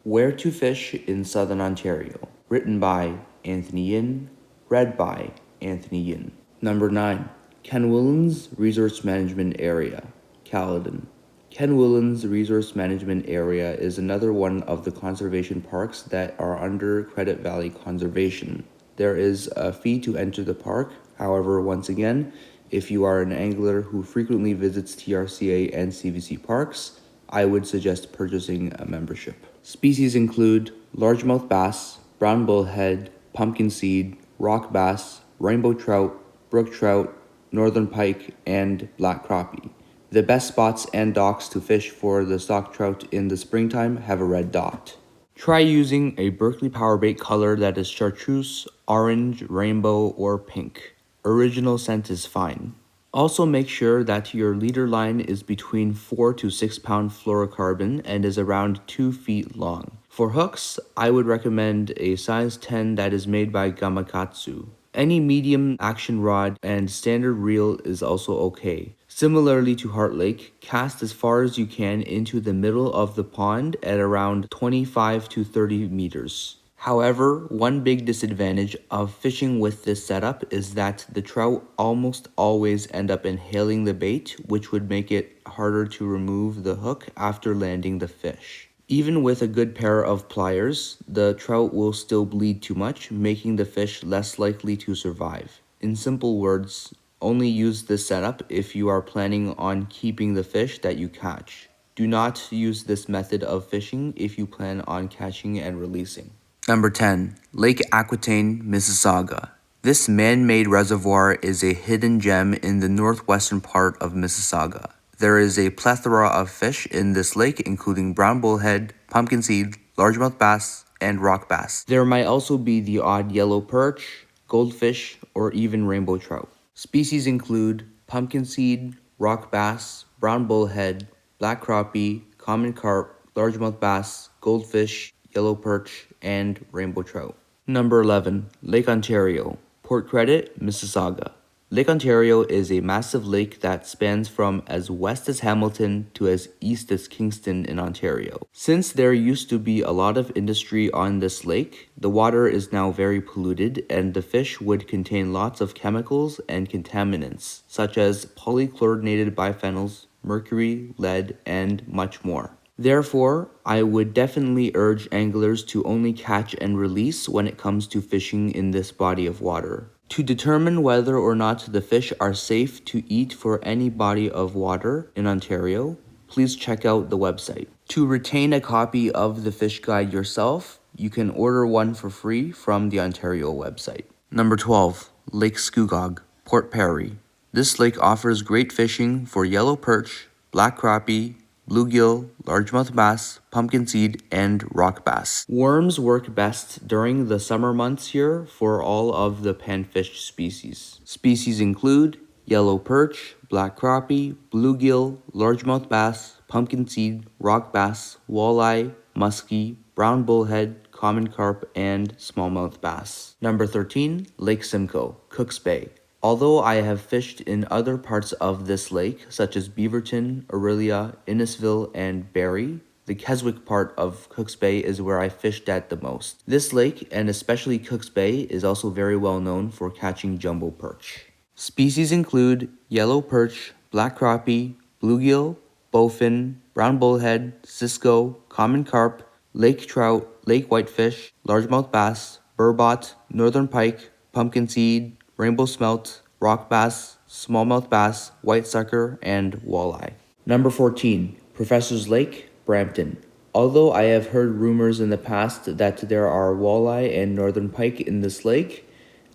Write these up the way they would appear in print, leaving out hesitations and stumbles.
Where to Fish in Southern Ontario. Written by Anthony Yin. Read by Anthony Yin. Number 9. Ken Whillan's Resource Management Area, Caledon. Ken Whillan's Resource Management Area is another one of the conservation parks that are under Credit Valley Conservation. There is a fee to enter the park. However, once again, if you are an angler who frequently visits TRCA and CVC parks, I would suggest purchasing a membership. Species include largemouth bass, brown bullhead, pumpkinseed, rock bass, rainbow trout, brook trout, northern pike, and black crappie. The best spots and docks to fish for the stock trout in the springtime have a red dot. Try using a Berkeley power bait color that is chartreuse, orange, rainbow, or pink. Original scent is fine. Also make sure that your leader line is between 4 to 6 pound fluorocarbon and is around 2 feet long. For hooks, I would recommend a size 10 that is made by Gamakatsu. Any medium action rod and standard reel is also okay. Similarly to Heart Lake, cast as far as you can into the middle of the pond at around 25 to 30 meters. However, one big disadvantage of fishing with this setup is that the trout almost always end up inhaling the bait, which would make it harder to remove the hook after landing the fish. Even with a good pair of pliers, the trout will still bleed too much, making the fish less likely to survive. In simple words, only use this setup if you are planning on keeping the fish that you catch. Do not use this method of fishing if you plan on catching and releasing. Number 10. Lake Aquitaine, Mississauga. This man-made reservoir is a hidden gem in the northwestern part of Mississauga. There is a plethora of fish in this lake, including brown bullhead, pumpkinseed, largemouth bass, and rock bass. There might also be the odd yellow perch, goldfish, or even rainbow trout. Species include pumpkinseed, rock bass, brown bullhead, black crappie, common carp, largemouth bass, goldfish, yellow perch, and rainbow trout. Number 11. Lake Ontario, Port Credit, Mississauga. Lake Ontario is a massive lake that spans from as west as Hamilton to as east as Kingston in Ontario. Since there used to be a lot of industry on this lake, the water is now very polluted and the fish would contain lots of chemicals and contaminants, such as polychlorinated biphenyls, mercury, lead, and much more. Therefore, I would definitely urge anglers to only catch and release when it comes to fishing in this body of water. To determine whether or not the fish are safe to eat for any body of water in Ontario, please check out the website. To retain a copy of the fish guide yourself, you can order one for free from the Ontario website. Number 12. Lake Scugog, Port Perry. This lake offers great fishing for yellow perch, black crappie, bluegill, largemouth bass, pumpkinseed, and rock bass. Worms work best during the summer months here for all of the panfish species. Species include yellow perch, black crappie, bluegill, largemouth bass, pumpkinseed, rock bass, walleye, muskie, brown bullhead, common carp, and smallmouth bass. Number 13. Lake Simcoe, Cooks Bay. Although I have fished in other parts of this lake, such as Beaverton, Orillia, Innisfil, and Barrie, the Keswick part of Cooks Bay is where I fished at the most. This lake, and especially Cooks Bay, is also very well known for catching jumbo perch. Species include yellow perch, black crappie, bluegill, bowfin, brown bullhead, cisco, common carp, lake trout, lake whitefish, largemouth bass, burbot, northern pike, pumpkinseed, rainbow smelt, rock bass, smallmouth bass, white sucker, and walleye. Number 14. Professor's Lake, Brampton. Although I have heard rumors in the past that there are walleye and northern pike in this lake,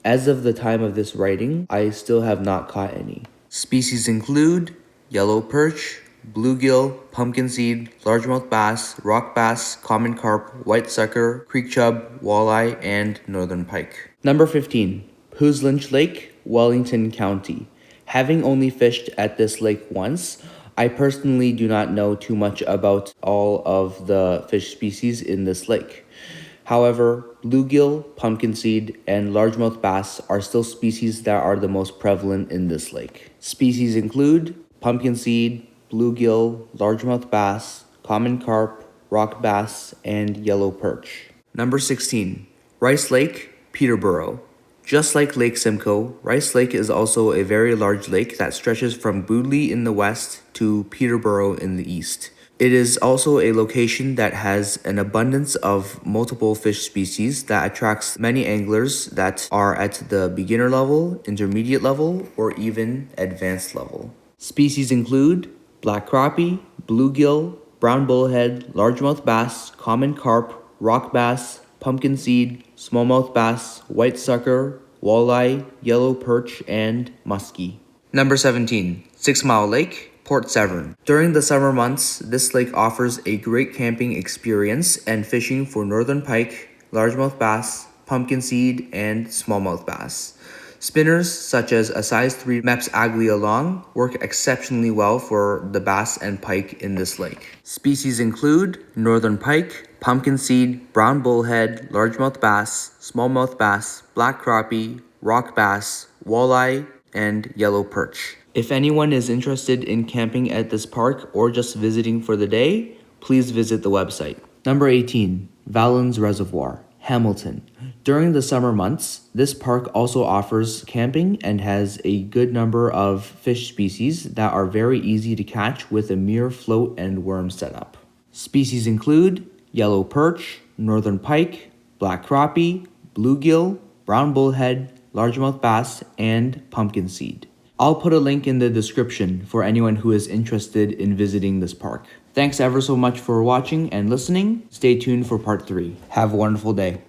as of the time of this writing, I still have not caught any. Species include yellow perch, bluegill, pumpkinseed, largemouth bass, rock bass, common carp, white sucker, creek chub, walleye, and northern pike. Number 15. Puslinch Lake, Wellington County. Having only fished at this lake once, I personally do not know too much about all of the fish species in this lake. However, bluegill, pumpkinseed, and largemouth bass are still species that are the most prevalent in this lake. Species include pumpkinseed, bluegill, largemouth bass, common carp, rock bass, and yellow perch. Number 16. Rice Lake, Peterborough. Just like Lake Simcoe, Rice Lake is also a very large lake that stretches from Bewdley in the west to Peterborough in the east. It is also a location that has an abundance of multiple fish species that attracts many anglers that are at the beginner level, intermediate level, or even advanced level. Species include black crappie, bluegill, brown bullhead, largemouth bass, common carp, rock bass, pumpkinseed, smallmouth bass, white sucker, walleye, yellow perch, and muskie. Number 17. 6 Mile Lake, Port Severn. During the summer months, this lake offers a great camping experience and fishing for northern pike, largemouth bass, pumpkinseed, and smallmouth bass. Spinners such as a size 3 Mepps Aglia Long work exceptionally well for the bass and pike in this lake. Species include northern pike, pumpkinseed, brown bullhead, largemouth bass, smallmouth bass, black crappie, rock bass, walleye, and yellow perch. If anyone is interested in camping at this park or just visiting for the day, please visit the website. Number 18. Vallens Reservoir, Hamilton. During the summer months, this park also offers camping and has a good number of fish species that are very easy to catch with a mere float and worm setup. Species include yellow perch, northern pike, black crappie, bluegill, brown bullhead, largemouth bass, and pumpkinseed. I'll put a link in the description for anyone who is interested in visiting this park. Thanks ever so much for watching and listening. Stay tuned for part 3. Have a wonderful day.